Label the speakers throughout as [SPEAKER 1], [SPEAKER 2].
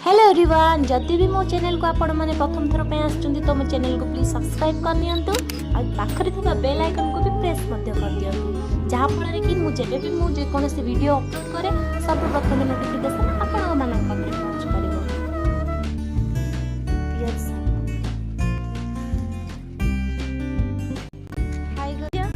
[SPEAKER 1] Hello everyone, जदि भी मो चैनल को आपण माने प्रथम थर पे आछुंती तो मो चैनल को प्लीज सब्सक्राइब कर नियंतु और पाखरे थिबा बेल आइकन को भी प्रेस मध्य कर दियंतु जहा फଳରେ कि मु जेबे भी मु जे कोनोसी वीडियो अपलोड करे सब प्रथम नोटिफिकेशन आपण मानक पाखरे पहुंच परिबो। यस हाय गया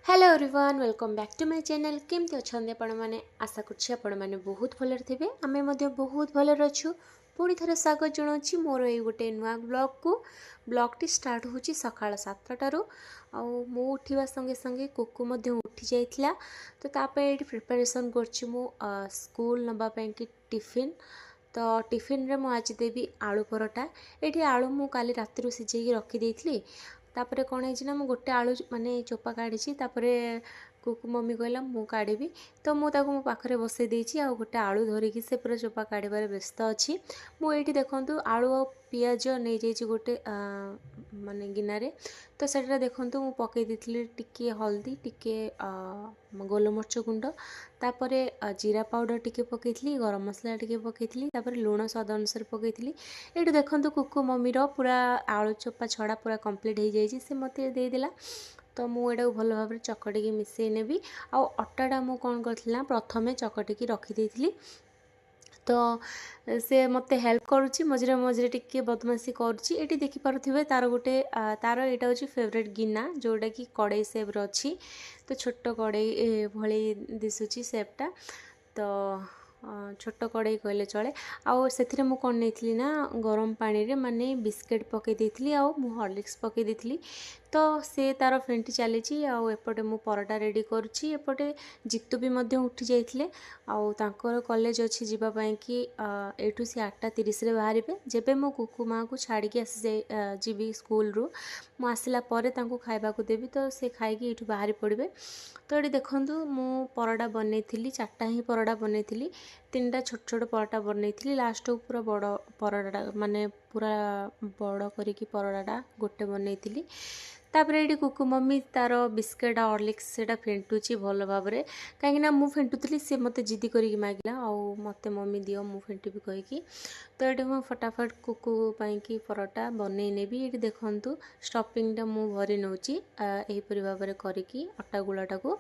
[SPEAKER 1] hello everyone, welcome back to my channel. केमती अच्छा आपण मैंने आशा कर बहुत भल थे आम बहुत भल अच्छु। पुणी थे स्वागत जनावि मोर ये गोटे नुआ ब्लॉग को। ब्लॉगटी स्टार्ट हो सका 7टारू मु उठा संगे संगे कुकु उठी जाइला तो तापर ये प्रिपरेसन कर स्कूल नापी कि टिफिन। तो टिफिन रे मु आज देवी आलू परोटा। ये आलू मु काली राति सिझे रखी तापर कौन है मु गोटे आलू माने चोपा काढ़ी कुकु मम्मी कहला मु काढ़ी तो मुझे मो पाखे बसई देती आ गोटे आलू धरिकी से पूरा चोपा काढ़ार व्यस्त अच्छी। मुझे देखूँ आलू आ पिज नहीं जाइए गोटे माने गिनारे तो सेटा देखूँ मु पकई देती टिके हल्दी टिके गोलमर्च गुंड तापर जीरा पाउडर टिके पकई गरम मसला टिके पकई तापर लुण स्वाद अनुसार पकई। ये देखूँ कुकु मम्मीर पूरा आलू चोपा छड़ा पूरा कंप्लीट हो जाए से मत देदेला तो मुझे भल भाव चकटिकी मिसई नेबी। आ अटाटा मु कौन करथिला प्रथमे चकटिकी रखी तो से मते हेल्प करुच्ची मझे मझे टिके बदमाशी करुच्ची। ये देखिपे तार गोटे तार यहाँ हूँ फेवरेट गिना जोटा कि कड़ई सेप अच्छी तो छोट कड़ई भली दिशुची सेपटा तो छोट कड़ई कहले चले। आउ से मु कौन नहीं ना गरम पानी रे माने बिस्किट पकई देती आ हॉर्लिक्स पकई देती तो से तार फेंटी चली एपटे मु परोटा रेडी करुच्ची। एपटे जितु भी उठी जाइए आउर कॉलेज अच्छी जीवाई कि एठू सी 8:30 रे बाहर जेबे मो कुकु माँ को छाड़ी आसी जीवी स्कूल रू मु आसला खाइबा को देवी तो से खाई ये बाहरी पड़े। तो ये देखूँ मु परोटा बनई 4टा ही परोटा बनई 3टा छोट छोट परोटा बनई लास्ट पूरा बड़ परोटा माने पूरा बड़ करी परोटा गोटे बनई तापर ये कुकु मम्मी तार बिस्किट हॉर्लिक्स से फेंटुची भल भाव में कहीं मु फेंटुली सी मत जिदी करी मागिला आउ मते मम्मी दियो मु फेंटी कहीकि तो ये मुझे फटाफट कुकु पाई परोटा बनई नेबी। ये देखूँ स्टफिंगटा मु भरी नौची यहीपरी भाव में करी अटा गुलाटा को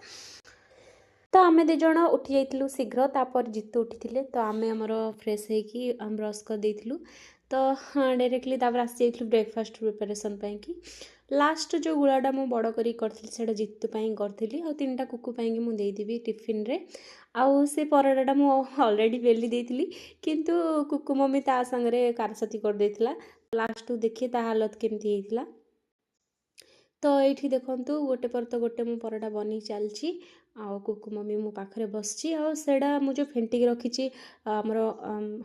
[SPEAKER 1] तो आम दु जण उठी जाइलु शीघ्र तापर जितु उठी तो आम आमर फ्रेश होगी ब्रश कर देलु तो डायरेक्टली तापर आसी जाइलु ब्रेकफास्ट प्रिपरेसन कि लास्ट जो गुलाटा मु बड़ करी जितु करी आ 3टा कुकु पाई मुदेदेवी टिफिन रे आउ से परोटा मु ऑलरेडी बेली देती किंतु कुकु मम्मी ता संगे कारसती कर देथिला लास्ट देखिए ता हालत केमती होइथिला। तो ये देखूँ गोटे पर तो गोटे मु परोटा बनी चलची आ कुकु मम्मी मो पाखे बसची आड़ा मुझे फेंटिक रखी आमर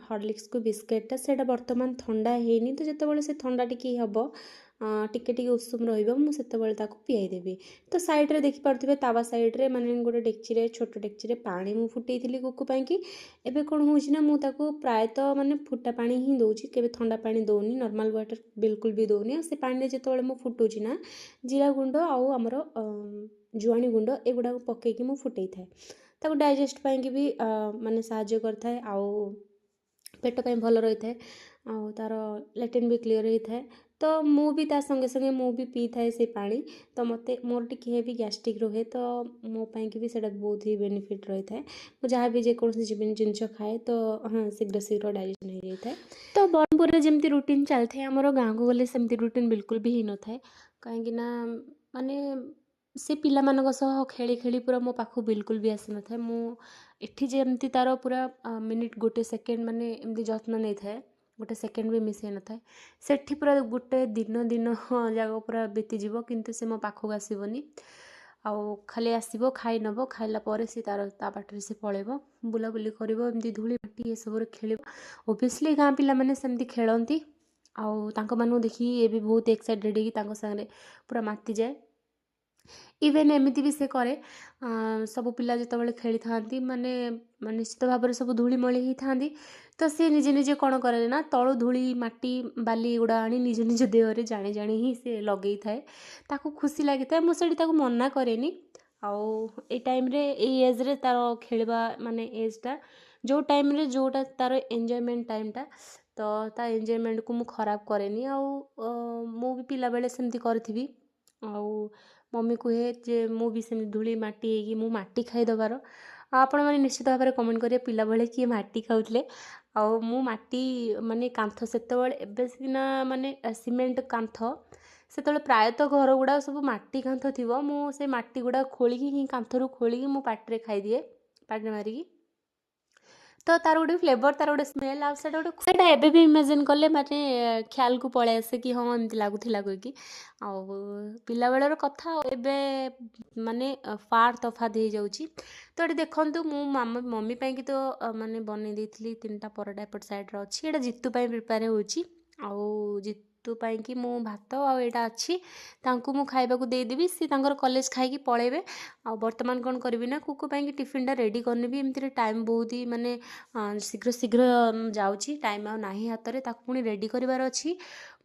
[SPEAKER 1] हॉर्लिक्स को बिस्किटा से बर्तमान ठंडा हैनी तो जितेबाला से ठंडा टी हम टिके टिके उषुम रही पीआई देवी। तो सैड्रे देखिपे तावा सैड्रे माने गोटे डेक्ची छोट डेक्ची पानी मु फुटई कुकु पाई एबे कौन होना मुझे प्रायतः माने फुटा पानी ही दौची केबे ठंडा पानी दौनी नॉर्मल वाटर बिल्कुल भी दौनी से पानी जिते मु फुटुची ना जीरा गुंड आउ आमर जुआणी गुंड एगुड़ा पकईकि मु फुटई थाए डाइजेस्ट पाई भी माने साहाଯ୍य करथाए आउ पेट पाई भल रही है आउ तार लैट्रिन भी क्लीयर होता है। तो मु भी ता संगे संगे मु भी पी थाए से पानी तो मते मोर टिके भी गैस्ट्रिक रहे तो मो पाई भी सेटा बहुत ही बेनिफिट रही है। मुझे जहाँ भी जेकोसी जिनस खाए तो हाँ शीघ्र शीघ्र डाइजेशन हो जाए। तो ब्रह्मपुर में जमी रुटीन चलता है आमर गाँव को गले सेमती रुटीन बिल्कुल भी हो न था कहीं माने से पिला मानक सह खेली खेली पूरा मो पाखु बिल्कुल भी आसी न था मुझे जमती तार पूरा मिनिट गोटे सेकेंड माने एमती जत्न नहीं था गोटे सेकेंड भी मिस न था सेठी पूरा गोटे दिन दिन जाक पूरा बीतीज किंतु से मो पाखक आसबनी आउ खाली आसब खाई नब खाइला पर से तार ता बाटर से पलैब बुलाबुली कर धूली माटी ये सब खेल ओबियसली गाँ पिला माने सेमती खेलती आउ तांको मानू देखी ये भी बहुत एक्साइटेड है कि सामने पूरा माति जाए इवेन एमती भी से करे सब पिला जिते खेली था माने निश्चित भाव में सब धूलीमली ही था तो सी निजे निजे कौन करे ना तलु धूली माटी बाली गुड़ा आनी निज निज देहरे जाणी जाणी ही से लगे थाए ताकू खुशी लगी था मुझे मना करेनी आउ ए टाइम रे ए एज रे तार खेलवा माने एजटा जो टाइम रे जोटा तार एंजॉयमेंट टाइमटा तो ता एंजॉयमेंट को मु खराब करेनी आउ मु भी पिला बेले सेमती करथिबी आउ मम्मी कहे जे मु भी सेमती धूली माटी होगी मु माटी खाईदबार आपण मैंने निश्चित भाव में कमेंट करेंगे पिला बेले किए माटी खाऊले आउ मु माटी माने कांथ सेतबेले एबे सिना माने सीमेंट कांथ सेतबेले प्रायतः घर गुड़ा सब माटी कांथ थिबो मु से माटी गुड़ा खोलिकी ही कांथरू खोलिकी मु पाटिरे खाई दिए पाटिरे मारिकी तो तार गोटे फ्लेवर तार गोटे स्मेल आउट गोटे एबे भी इमेजिन कले माने ख्याल को पळे आसे कि हाँ एमती लगुला कहीकि पिला बेलर कथा एबे माने फार तफात हो जाउची तो ये देखंतु मु मम्मी पाई कि तो माने बनै देइथिली 3टा परोटा एपट साइड रो अछि एटा जितु पाई प्रिपेयर होउची आउ जितु पाई कि मु भात आउ एटा अछि तांकु मु खाइबा को दे देबी सी तांकर कॉलेज खाई पळेबे आ वर्तमान कौन करी ना कुकु पाई टिफिन रेडी करनेबी एमती टाइम बहुत ही माने शीघ्र शीघ्र जाउची टाइम आ नाही हाथ रे ताकु पुणी रेडी करिवार अछि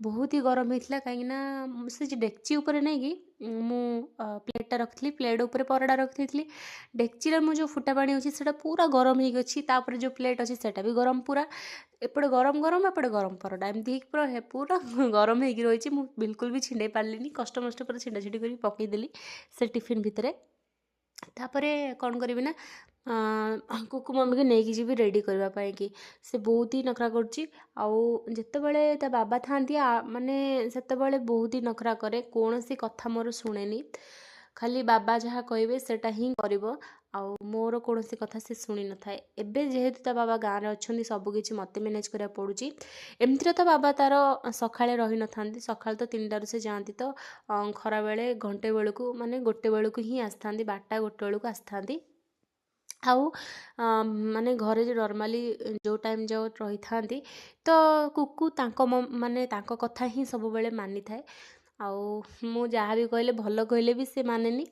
[SPEAKER 1] बहुत ही गरम होइथिला कहीं से डेक्ची ऊपर नहीं कि मु प्लेटा रखी प्लेट ऊपर परोटा रखी डेक्ची मु जो फुटा पानी अच्छी से पूरा गरम होपर जो प्लेट अच्छी सेटा भी गरम पूरा एपटे गरम गरम एपटे गरम परोटा एमती पूरा पूरा गरम हो रही बिल्कुल भी छिंडे पार्ली कष्ट मष्ट पूरा छिंडा छिंडी कर पकईदेली से टिफिन भितर तापर कौन करी ना कुकु मम्मी को लेकिन जी रेडी करने कि से बहुत ही नखरा करते ता बाबा था माने से बहुत ही नखरा करे कौन सी कथा मोर शुणेनी खाली बाबा जहाँ कहे सेटा ही करिवो आउ मोर कौन सी कथा से शुणी न थाए एबे जेहेतु ता बाबा गाँव में अच्छा सबकि मत मैनेज करा पड़ुची एमती तो बाबा तार सकाळे रही न था सका तो 3टारू से जाती तो खरा बेले घंटे बेलू माने गोटे बेलू ही आसता 12टा गोटे बेलू आसता आउ माने घरे जो नॉर्मली जो टाइम जो रही था तो कुकु तांको माने तांको कथा ही सब बेले मानी थाए आउ मु जहाँ भी कहले भल कहले भी से मानेनी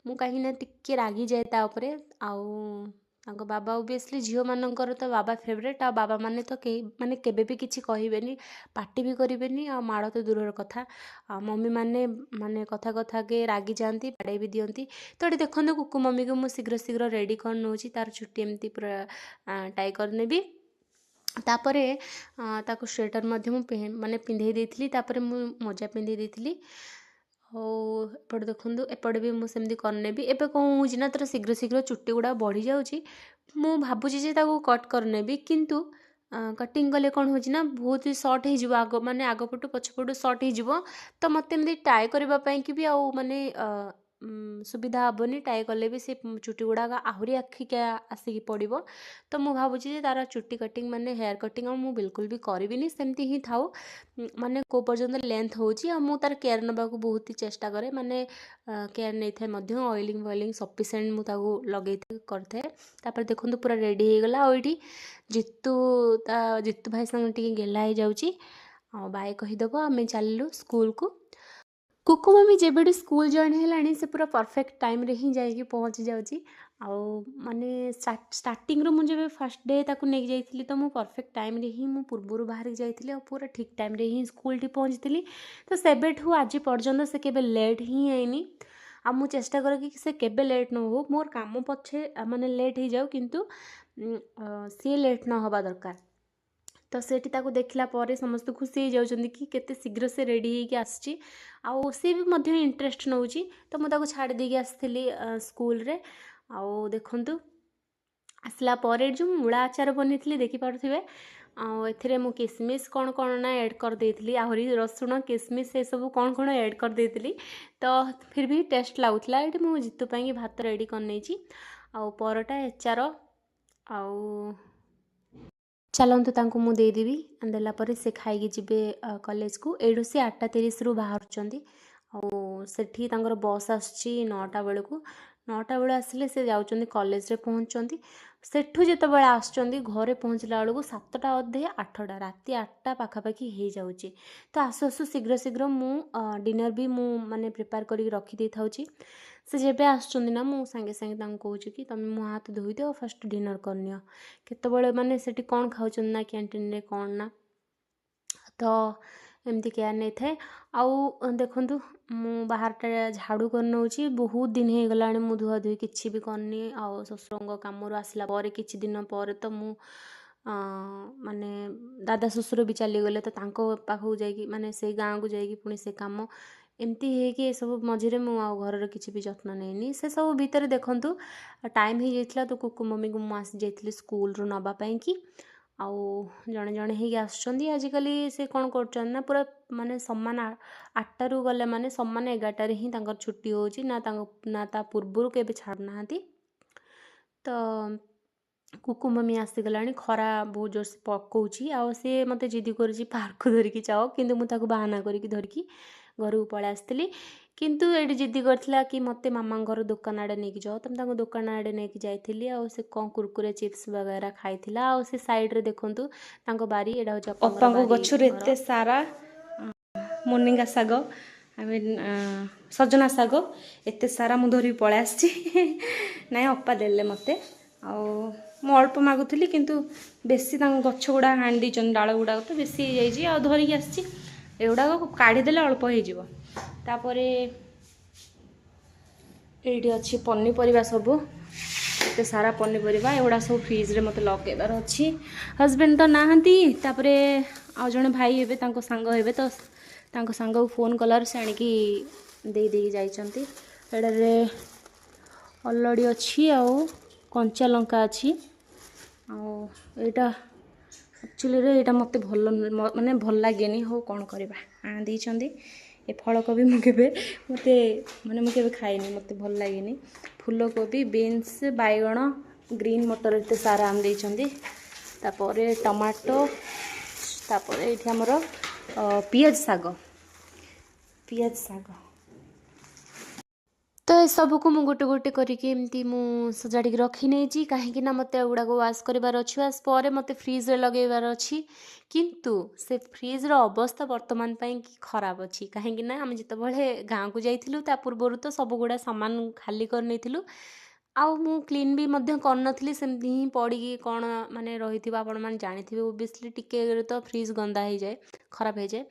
[SPEAKER 1] मु कहीं ना टिके रागी जाए ता उपरे आउ तांको बाबा ओबियसली झील मानकर तो बाबा फेवरेट आ बाबा माने तो कहीं माने केबे भी किछि कहिबेनी पार्टी भी करिवेनी आ माड़ तो दूर कथा आ मम्मी माने माने कथा कथा के रागी जाती बाड़े भी दियंती तो ये देखो कुकु मम्मी को मुझे शीघ्र शीघ्र रेडी कर नौची तार छुट्टी एमती पूरा टाई करनेबी तापर ताको स्वेटर माने पिंधे देइथिली तापर मु मोजा पिंधे देइथिली एपटे देखूँ एपटे भी मुझे करनेबी एबे कौन हो ना तर शीघ्र शीघ्र चुट्टी गुड़ा बढ़ी जाऊँगी मु भावुची जे ताको कट करनेबी किंतु कटिंग कले कौन हो ना बहुत ही सर्ट हो आग माने आगपटू पछपटू सर्ट हो तो मत एमती टाई करने कि भी आउ माने सुविधा हेनी टाई कले भी से चुट्टी गुड़ाक आहरी आखिक आसिक पड़ो तो मुझे भावुची तार चुट्टी कटिंग माने हेयर कटिंग मु बिल्कुल भी करी सेमती ही थाउ माने को पर्यंत लेंथ होची आ मु तार केयर नबा को बहुत ही चेष्टा करे माने केयर नहीं थाए मध्य ऑयलिंग वॉयलिंग सफिशिएंट मु ताको लगे करथे तापर देखंतु पूरा रेडी हो गला ओइठी जितु भाई संग टिके गेला हो जाउची आ बाय कहीदेव आम चलू स्कूल को कुकु मम्मी जेबेठू स्कूल जॉइन है से पूरा परफेक्ट टाइम रे ही जाइए पहुँची जाऊँगी आउ माने स्टार्टिंग रो मुझे फर्स्ट डे ताकू नहीं जाइली तो मु परफेक्ट टाइम रे ही मु पूर्व बाहर जाइली और पूरा ठीक टाइम रे ही स्कूल टी पहुँची तो सेबेठू आज पर्यंत से केबे लेट ही आईनी आ मु चेष्टा कर कि से केबे लेट न हो मोर काम पछे माने लेट हो जाऊ किंतु सी लेट न हवा दरकार तो सेठी ताको देखला पर समस्त खुशी हो जाउछन्ती कि केते शीघ्र से रेडी होइके आछि आउ सी भी मध्य इंटरेस्ट नउची तो मु ताको छाड़ देके आसथिली स्कूल रे आउ देखंतु आसला पर जो मूला आचार बनिथिली देखि पारुथिबे एथिरे मु किसमिस कौन कौन ना ऐड कर देइथिली आहरी रसुण किसमिस से सब कौन कौन ऐड कर देइथिली तो फिर भी टेस्ट लागुथला एठी मु जितु पाई भात रेडी कर नेची आउ परोटा एचार आउ चलतु तांको मु देदेवी देला पर से खाई जीवे कॉलेज को एडू से 8:30 रु बाहर सेठी तांकर बस आछि 9टा बेलू 9ଟା बेले आसिले से जाउछन्ती कॉलेज रे पहुँचछन्ती सेठू जेतेबेले आसुछन्ती घरे पहुँचला बेलू 7टा अधे 8टा राति 8टा पाखापाखि हो जाऊँगी। तो आसु आसु शीघ्र शीघ्र मु डिनर भी मु माने प्रिपेयर करी रखी दे थाउची। से जेबे आसुछन्ती ना मु संगे संगे तांको कहूची कि तमे मुँह हाथ धोई दियो फर्स्ट डिनर करनियो। केतेबेले माने सेठी कोन खाउछन ना कैंटीन रे कोन ना तो एमती केयर नहीं थाए। आउ देखंतु मु बाहरटा झाड़ू कर नउची बहुत दिन हो गलानी मु धुआ धुई किछि भी करनी। आउ ससुरंग कामरु आसला परे किछि दिन पर तो मु माने दादा ससुर भी चली गले तो तांको पाखु जाइकी माने से गाँ को जाइकी पुणी से काम एमती है कि सब मझिरे मु आ घर किछि भी जत्न नैनी। से सब भितर देखंतु टाइम हो जाइतला तो कुकु मम्मी को मु आसी जाइतली स्कूल रु नबा पई कि आउ जड़े जड़े ही आसुँच आजिकल से कौन कर ना पूरा माने सम्मान 8टारू गले माने सम्मान 11टारे ही छुट्टी होची ना ता पूर्व के छाड़ना। तो कुकु मम्मी आसीगला खरा बहुत जोर से पकौची आ सी मत जिद कर पार्क को धरिकी जाओ किंतु मुझे बाहाना करके धरिकी घर को पलि आसती किंतु ये जिद करथिला कि मते मामा घर दुकान आड़े नहीं जाओ तुम ताको दुकान आड़े नहीं जाइली आ से कौन कुरकुरे चिप्स वगैरह खाइथिला आ से साइड रे देखंतु ताको बारी एडा हो अप्पा को गछुर एते सारा मोनिंगा साग आई मीन सजना साग एते सारा मु धरी पळै आछि नाइ अप्पा देले मते आ मु अल्प मागुଥିଲି किंतु बेसी गछ गुड़ा हाणी दीचन डाल गुड़ा तो बेसी जाइए आ धरिकी आसी एगुड़ा काढ़ीदेले अल्प हो तापर ये अच्छी पनीपरिया सब एते सारा पनीपरिया एगुड़ा सब फ्रिज रे मते लगेबार अच्छी हस्बैंड तो नहांती तापर आ जने भाई हेबे तांको सांग हेबे तो तांको सांग को फोन कलार से आनिकी दे दे जाइचंती एडरे अलड़ी अच्छी आ कंचा लंका अच्छी आईटा एक्चुअली रे एटा मते भल माने भल लागेनी हो कौन करबा आ देइचंदी ए फलकोबी मुझे मते माने मुझे खाइनी मते भल लागेनी फूलकोबी बीन्स बैगण ग्रीन मटर एते सारा आम देइचंदी तापर टमाटो तापर एठी हमर पियाज साग तो ये सब को मु गोटे गोटे करके एमती मु सजाड़ी रखी नहीं कहीं मत गुड़ा वाश करार अच्छी वाश पर मत फ्रिज रे लगेबार अच्छी किंतु से फ्रिज रो अवस्था वर्तमान कि खराब अच्छी कहीं आम जिते गाँव को जाइलु ता पूर्वर तो सब गुड़ा सामान खाली कर नहीं आउ मु क्लीन भी करनथली सेमती ही पड़ी कौन माने रही आपण मैंने जानी ओबियसली टिके तो फ्रिज गंदा हो जाए खराब हो जाए।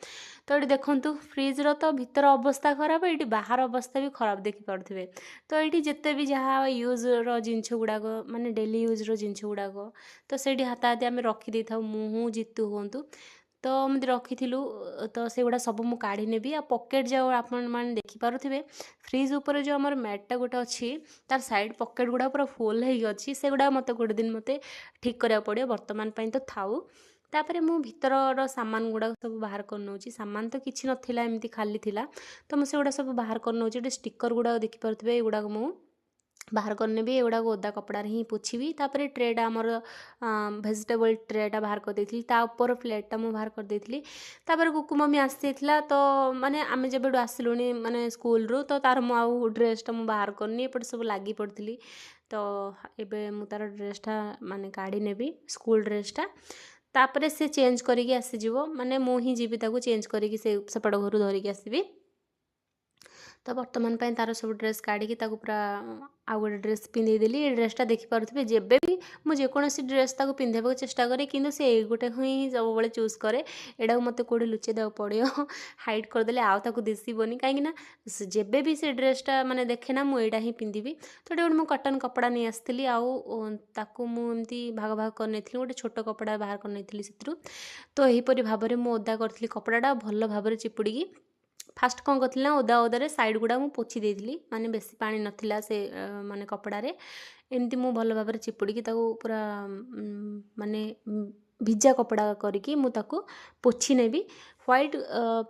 [SPEAKER 1] तो ये देखंतु फ्रिज रो तो भीतर अवस्था खराब ये बाहर अवस्था भी खराब देखि पारुथिबे। तो ये जिते भी जहाँ यूज रो जिनछ गुड़ाक माने डेली यूज रो जिनछ गुड़ाक तो से हाथाहाथी आम रखी दे था मुँह जितु हूँ तो एमती रखी तो से गुड़ा सब मु काढ़ी नेबी आ पॉकेट जो आपण मैंने देखिपे फ्रिज उपर जो आम मैटा गोटे अच्छी तार साइड पॉकेट गुड़ा पूरा फुल हो से गुड़ा मत गोटे दिन मत ठीक करा पड़ो बर्तमान तो थाऊ तापर मु भीतर सामान गुड़ा सब बाहर कर नौची सामान तो किसी नाला एमती खाली थिला तो मुझे गुड़ा सब बाहर कर नौची स्टिकर गुड़ा देखिपे युवा मु बाहर करने भी एगुड़ा ओदा कपड़ा ही पोछी तापर ट्रेटा आमर भेजिटेबल ट्रेटा बाहर कर देती तापर प्लेटा मुझे बाहर कर देती तापर कुकु मम्मी आसीला तो माने आम जब आसलुनी माने स्कूल रू तो तार मु ड्रेसटा मुझे बाहर करनी एपटे सब लगी पड़ी तो एबे मु तार ड्रेसटा माने काढ़ी नेबी स्कूल ड्रेसटा तापर से चेंज करके आसीजिवो माने मु ही जीवी ताको चेंज करके से सेपट घर धरिकी आसबि। तो बर्तमान तार सब ड्रेस काढ़ी पूरा आउ गोटे ड्रेस पिंधेदेली ये ड्रेसटा देखिपे जेबे भी मुझे जेकोसी ड्रेस ताको पिंधे चेष्टा करे कि से गोटे ही सब चूज करे एडा मत कौटे लुचे देवा पड़ो हाइड करदे आउ ताको दिशबनी कहीं जेबे भी से ड्रेसटा माने देखे ना मुझा ही पिंधि तो गोटे मुझे कटन कपड़ा नहीं आसती आउ मुझे भाग भाग कर गोटे छोट कपड़ा बाहर कर तो यहीपरि भाव में मुझे ओदा करी कपड़ाटा भल भाव चिपुड़ी फास्ट कौन करती ना ओदा ओदारे साइड गुड़ा मुझे पोछी देती माने बेसी पानी नथिला से माने कपड़ारे एमती मु भल भाव चिपुड़ी पूरा माने भिजा कपड़ा करके मुझे पोछी नेबी व्हाइट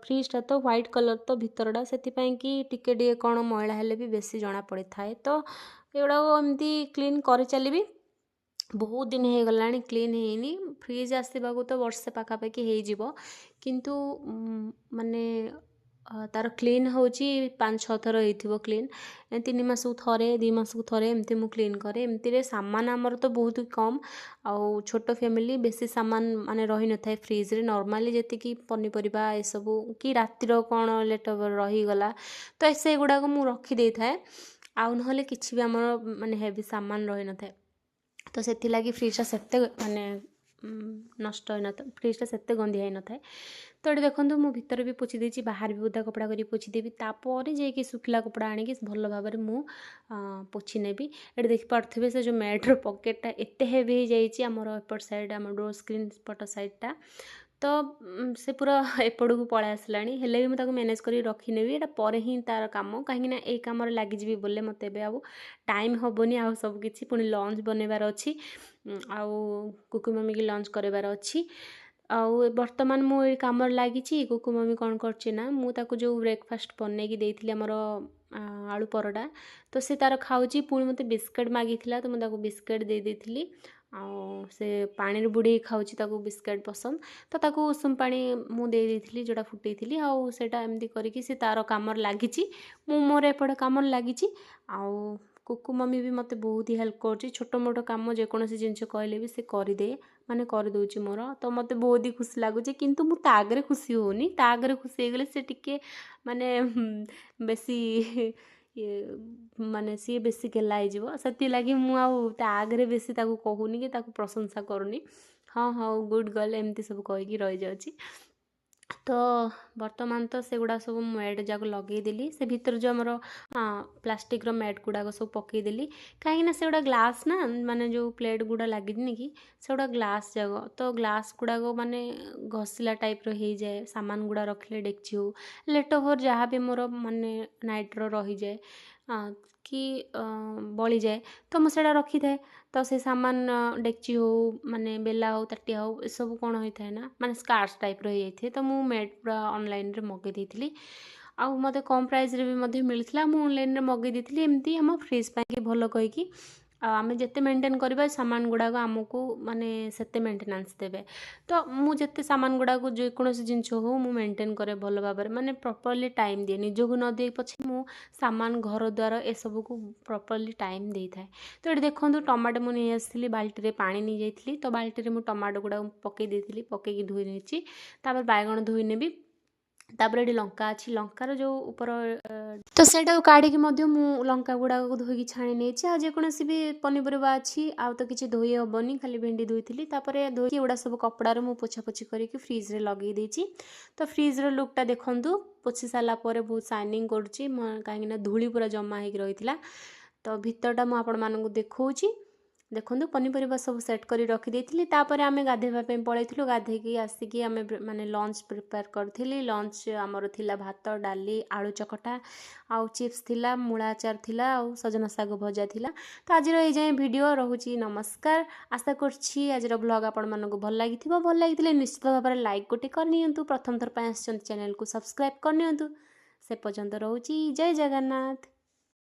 [SPEAKER 1] फ्रिजटा तो व्हाइट कलर तो भितरटा से कि टिके कौन मैला हेले भी बेसी जना पड़ी थाए तो एगुड़ा एमती क्लीन कर चली बहुत दिन हो गला क्लीन है फ्रिज आसवाक तो वर्षे पाखापाखि हो किंतु माने तार क्लीन होची 5-6 थर होइथिबो क्लीन 3 मासକୁ ଥରେ 2 मासକୁ ଥରେ एमती मु क्लीन करे एमती रे सामान हमर तो बहुत कम आउ छोट फैमिली बेसी सामान माने रही न थाए फ्रिज रे नॉर्मली जेति की पनीपरिबा ए सब की रातिर कोन लेट ओवर रही गला तो से गुडा को मु रखी दे थाए आउ नहले किछि भी हमर माने हेवी सामान रही न थाए तो सेति लागी फ्रिज सेते माने नष्ट होई न फ्रिजटा सेते गंदी होई न थाए तो ये देखो मु भितर भी पोछि देछि बाहर भी ओदा कपड़ा करी पोछि देबी तापर जे सुखिला कपड़ा आनी भल भाव में मु पोछि नेबी ये देख पारथिबे से जो मैटर पॉकेटटा एते हेवी हो जाइछि हमर एपट साइड हमर डोर स्क्रीन पट साइडटा तो से पूरा एपड़ को पळा आसलाणी हेले भी मुझे मैनेज कर रखी नेबी एटा पर ही तार काम कहीं ना ए काम लगी जी बोले मत टाइम हेनी आ सब किछि पुणी लंच बनैबार अच्छी आउ कुकु मम्मी की लंच करबार अच्छी आउ बर्तमान मु काम लगी कुकु मम्मी कौन करना मुझे जो ब्रेकफास्ट बनई देती आमर आलू परोटा तो से तार खाऊँ पुणी मत बिस्केट मागी तो मुझे बिस्केट दे देती आउ से पानी बुड़े खाऊँ बिस्केट पसंद तो ताकू उषुम पानी मुझे देती जोटा फुटई आउ सेटा एमती करके से तार काम लगी मु मोर एपटे काम लगी आउ कुकु मम्मी भी मते बहुत ही हेल्प कर छोट मोट कम जेकोसी जिन कहले भी से करदे माने करदे मोर तो मत बहुत ही खुशी लगुच किंतु मु आगे खुशी होनी आगे खुशी हो गले से टिके माने बेसी माने सी बेसी गेला से लगी मुझे आगे बेसी कहूनी कि प्रशंसा करूनी हाँ हाँ गुड गर्ल एमती सब कहीकि रही जाऊँगी तो वर्तमान तो से गुड़ा सब मैट जाक लगेदेली से भीतर जो आमर प्लास्टिक मैट गुड़ाक सब पकईदेली कहीं से गुड़ा ग्लास ना माने जो प्लेट गुड़ा लगी कि से गुड़ा ग्लास जाक तो ग्लास गुड़ाक माने घसिला टाइप हो जाए सामान गुड़ा रखले डेक्ची हो लेट ओवर जहाँ भी मोर माने नाइट रही जाए कि बली जाए तो मुझे रखी थाए तो से सामान डेक्ची हो माने बेला हो ताटिया हो ये सब कौन होता है ना माने स्कार्स टाइप रही जाए तो मु मेट पूरा ऑनलाइन रे मगे देती आउ मते कम प्राइस रे भी मते मिलथिला मु ऑनलाइन रे मगे देती एमती हम फ्रिज पाके भलो कहीकि आम जिते मेंटेन करबा सामान गुड़ाक आमको माने सेते मेंटेनेंस देबे तो मु जिते सामान गुड़ाक जेकोसी जिनस हो मु मेंटेन करे भल भाव माने प्रॉपर्ली टाइम दिए निजको न दे पछे मु सामान घर द्वार ए सब को प्रॉपर्ली टाइम दे थाए तो ये देखो टमाटो मु नहीं आसली बाल्टी रे पानी नहीं जाइली तो बाल्टी रे मु टमाटो गुड़ा पकई देती पकईकी धोई नहीं तापर बैगण धोई नेबी तापर ये लंका अच्छी लंकार जो ऊपर तो सेटा काढ़ी मु लंका गुड़ा धोई छाणी नहीं आ जेकोसी भी पनीपरिया अच्छी आउ तो किसी धोई हेनी खाली भेंडी धोई धोई गुड़ा सब कपड़ार मु पोछापोछि करके फ्रिज रे लगे देछि तो फ्रिज रो लुकटा देखंतु पोछि सारा पर बहुत शाइनिंग करुच्ची कहीं धूली पूरा जमा हो रही तो भितरटा मु आपण मानकु देखौछि देखो पनीपरिया सब सेट कर रखी तापर आम गाधेवाई पलैलु गाधेकी आसिकी आम माने लंच प्रिपेयर करी लंच आमर थिला भात डाली आलू चकटा आउ चिप्स थिला मूला अचार थिला आउ सजना साग भजा थिला तो आज ये वीडियो रोची नमस्कार आशा करछि आज ब्लॉग आपण मानक भल लगी निश्चित भाव में लाइक गोटे करनी प्रथम थर चैनल को सब्सक्राइब करनी से पर्यंत रोची जय जगन्नाथ।